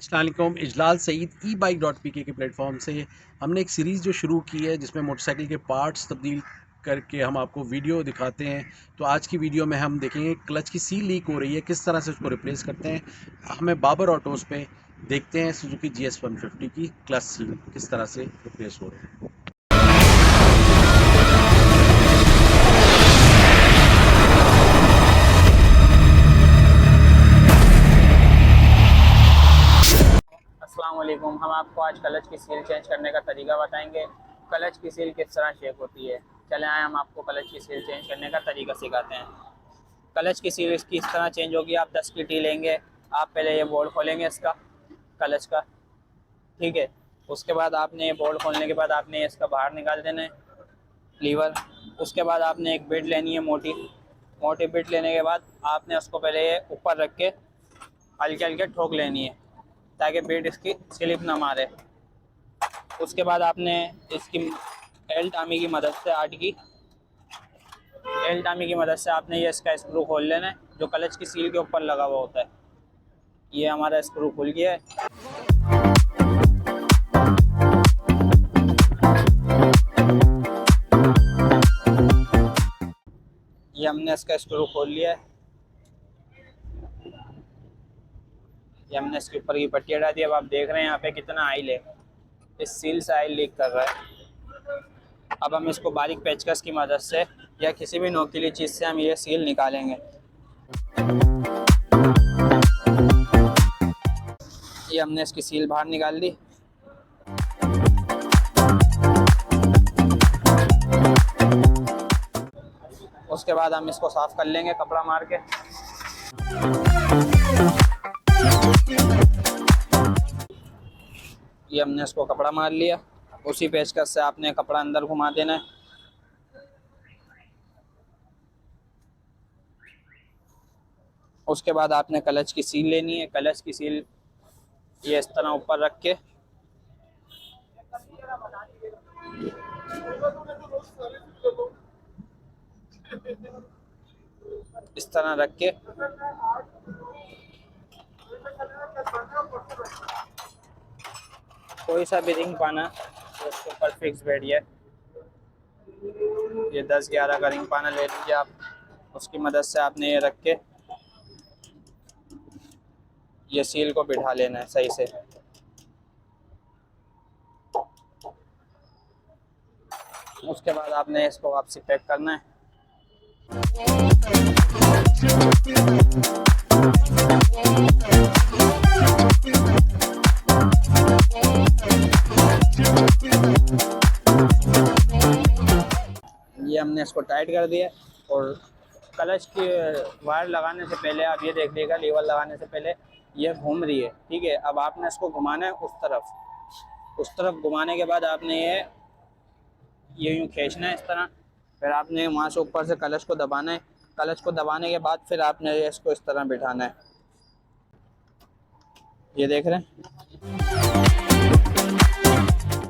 अस्सलाम वालेकुम। इजलाल सईद e-bike.pk के प्लेटफॉर्म से हमने एक सीरीज़ जो शुरू की है जिसमें मोटरसाइकिल के पार्ट्स तब्दील करके हम आपको वीडियो दिखाते हैं। तो आज की वीडियो में हम देखेंगे क्लच की सील लीक हो रही है, किस तरह से उसको रिप्लेस करते हैं। हमें बाबर ऑटोज़ पे देखते हैं सुजुकी GS150 की क्लच सील किस तरह से रिप्लेस हो रही है। अस्सलाम वालेकुम। हम आपको आज क्लच की सील चेंज करने का तरीका बताएंगे। क्लच की सील किस तरह चेक होती है, चले आए हम आपको क्लच की सील चेंज करने का तरीका सिखाते हैं। क्लच की सील इसकी इस तरह चेंज होगी। आप 10 की टी लेंगे। आप पहले ये बोल्ट खोलेंगे इसका क्लच का, ठीक है। उसके बाद आपने ये बोल्ट खोलने के बाद आपने इसका बाहर निकाल देना है लीवर। उसके बाद आपने एक बिट लेनी है, मोटी मोटी बिट लेने के बाद आपने उसको पहले ये ऊपर रख के हल्के हल्के ठोक लेनी है ताकि बिट इसकी स्लिप ना मारे। उसके बाद आपने इसकी एल टामी की मदद से एल टामी की मदद से आपने ये इसका स्क्रू खोल लेना है जो क्लच की सील के ऊपर लगा हुआ होता है। ये हमारा स्क्रू खुल गया है। ये हमने इसका स्क्रू खोल लिया है। ये हमने इसके ऊपर की पट्टी हटा दी। अब आप देख रहे हैं यहाँ पे कितना आइल है, इस सील से आइल लीक कर रहा है। अब हम इसको बारीक पेचकस की मदद से या किसी भी नोकीली चीज़ से हम ये सील निकालेंगे। ये हमने इसकी सील बाहर निकाल दी। उसके बाद हम इसको साफ कर लेंगे कपड़ा मार के। ये हमने इसको कपड़ा मार लिया। उसी पेचकस से आपने कपड़ा अंदर घुमा देना है। उसके बाद आपने क्लच की सील लेनी है। क्लच की सील ये इस तरह ऊपर रख के इस तरह रख के कोई सा भी रिंग पाना उसके ऊपर फिक्स बैठ जाए। ये 10-11 का रिंग पाना ले लीजिए आप। उसकी मदद से आपने ये रख के ये सील को बिठा लेना है सही से। उसके बाद आपने इसको वापसी पैक करना है। ये हमने इसको टाइट कर दिया और क्लच की वायर लगाने से पहले आप ये देख लीजिएगा, लीवर लगाने से पहले ये घूम रही है, ठीक है। अब आपने इसको घुमाना है उस तरफ घुमाने के बाद आपने ये यूँ खींचना है इस तरह। फिर आपने वहाँ से ऊपर से क्लच को दबाना है। क्लच को दबाने के बाद फिर आपने इसको इस तरह बिठाना है। ये देख रहे हैं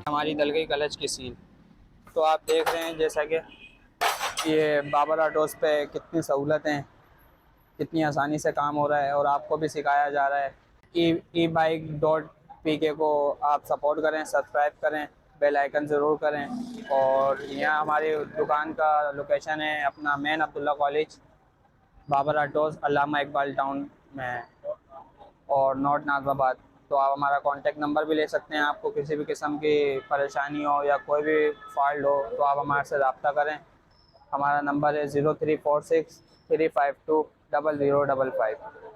हमारी डल गई क्लच की सील। तो आप देख रहे हैं जैसा कि ये बाबर ऑटोज़ पे कितनी सहूलतें, कितनी आसानी से काम हो रहा है और आपको भी सिखाया जा रहा है। e-bike.pk को आप सपोर्ट करें, सब्सक्राइब करें, बेल आइकन ज़रूर करें। और यहाँ हमारी दुकान का लोकेशन है अपना main Abdullah college, Babar autos, Allama Iqbal town में है और नॉर्थ नाज़िमाबाद। तो आप हमारा कॉन्टेक्ट नंबर भी ले सकते हैं। आपको किसी भी किस्म की परेशानी हो या कोई भी फॉल्ट हो तो आप हमारे से रब्ता करें। हमारा नंबर है 0346 352 0055।